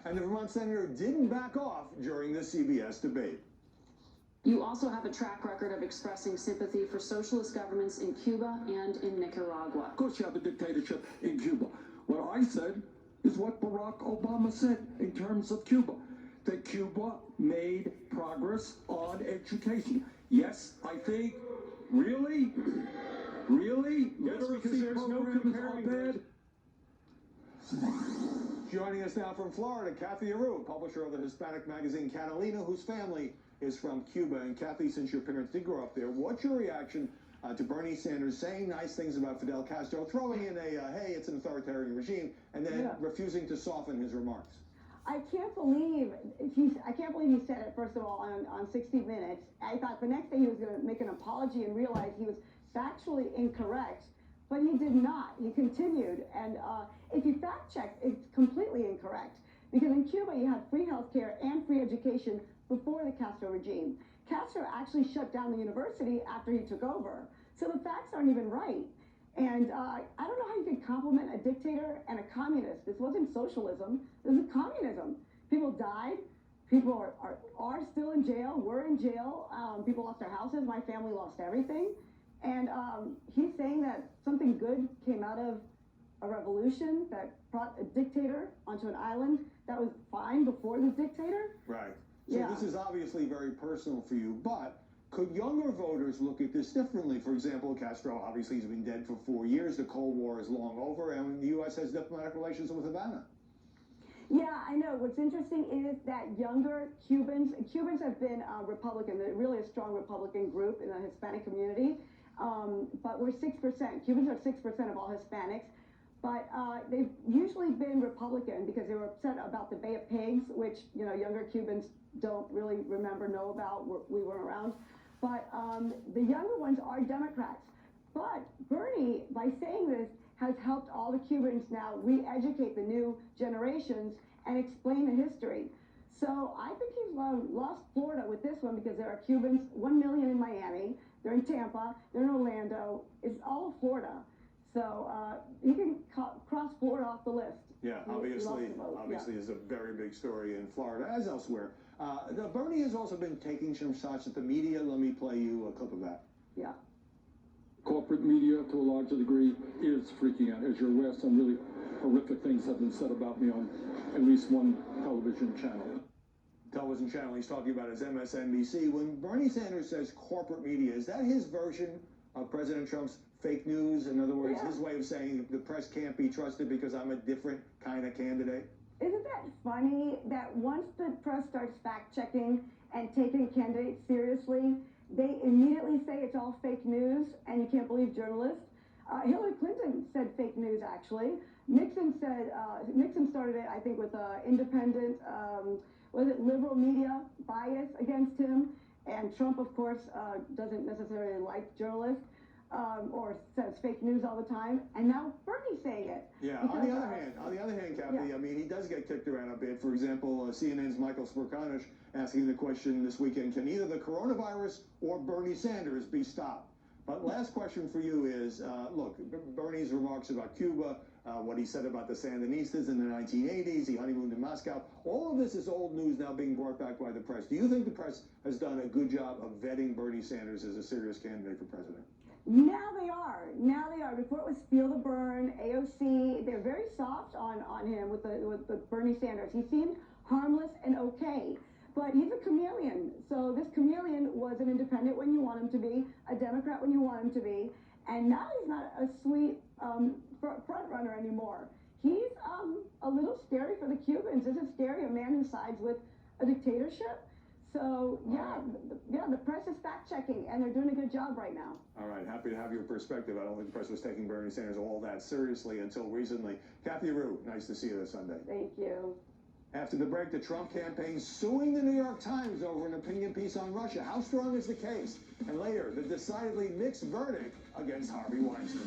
And the Vermont senator didn't back off during the CBS debate. You also have a track record of expressing sympathy for socialist governments in Cuba and in Nicaragua. Of course you have a dictatorship in Cuba. What I said is what Barack Obama said in terms of Cuba. That Cuba made progress on education. Yes, I think, really? Yes, because there's no comparing. Joining us now from Florida, Kathy Aru, publisher of the Hispanic magazine Catalina, whose family is from Cuba. And Kathy, since your parents did grow up there, what's your reaction to Bernie Sanders saying nice things about Fidel Castro, throwing in a, hey, it's an authoritarian regime, and then refusing to soften his remarks? I can't believe he said it, first of all, on 60 Minutes. I thought the next day he was going to make an apology and realize he was factually incorrect, but he did not. He continued, and if you fact check, it's completely incorrect, because in Cuba you had free health care and free education before the Castro regime. Castro actually shut down the university after he took over, so the facts aren't even right. And I don't know how you can compliment a dictator and a communist. This wasn't socialism, this is communism. People died, people are still in jail, were in jail, people lost their houses, my family lost everything. And he's saying that something good came out of a revolution that brought a dictator onto an island that was fine before this dictator. Right. So this is obviously very personal for you, but could younger voters look at this differently? For example, Castro obviously has been dead for 4 years. The Cold War is long over, and the U.S. has diplomatic relations with Havana. Yeah, I know. What's interesting is that younger Cubans have been Republican. They're really a strong Republican group in the Hispanic community. But we're 6%. Cubans are 6% of all Hispanics. But they've usually been Republican because they were upset about the Bay of Pigs, which, you know, younger Cubans don't really know about. We weren't around. But the younger ones are Democrats. But Bernie, by saying this, has helped all the Cubans now re-educate the new generations and explain the history. So I think he's lost Florida with this one, because there are Cubans, 1 million in Miami, they're in Tampa, they're in Orlando, it's all Florida. So he can cross Florida off the list. Yeah, obviously is a very big story in Florida, as elsewhere. Bernie has also been taking some shots at the media. Let me play you a clip of that. Yeah. Corporate media, to a larger degree, is freaking out. As you're aware, some really horrific things have been said about me on at least one television channel. He's talking about his MSNBC. When Bernie Sanders says corporate media, is that his version of President Trump's fake news? In other words, his way of saying the press can't be trusted because I'm a different kind of candidate? Isn't that funny that once the press starts fact-checking and taking candidates seriously, they immediately say it's all fake news and you can't believe journalists? Hillary Clinton said fake news, actually. Nixon started it, I think, with independent, liberal media bias against him. And Trump, of course, doesn't necessarily like journalists, or says fake news all the time. And now Bernie's saying it. Yeah, on the other hand, Kathy, I mean, he does get kicked around a bit. For example, CNN's Michael Smerconish asking the question this weekend, can either the coronavirus or Bernie Sanders be stopped? But last question for you is, look, Bernie's remarks about Cuba, what he said about the Sandinistas in the 1980s, he honeymooned in Moscow, all of this is old news now being brought back by the press. Do you think the press has done a good job of vetting Bernie Sanders as a serious candidate for president? Now they are. Before it was Feel the Burn, AOC, they're very soft on him with the Bernie Sanders. He seemed harmless and okay. But he's a chameleon. So this chameleon was an independent when you want him to be, a Democrat when you want him to be, and now he's not a sweet front runner anymore. He's a little scary for the Cubans. This is scary, a man who sides with a dictatorship. So yeah, the press is fact-checking, and they're doing a good job right now. All right, happy to have your perspective. I don't think the press was taking Bernie Sanders all that seriously until recently. Kathy Aru, nice to see you this Sunday. Thank you. After the break, the Trump campaign suing the New York Times over an opinion piece on Russia. How strong is the case? And later, the decidedly mixed verdict against Harvey Weinstein.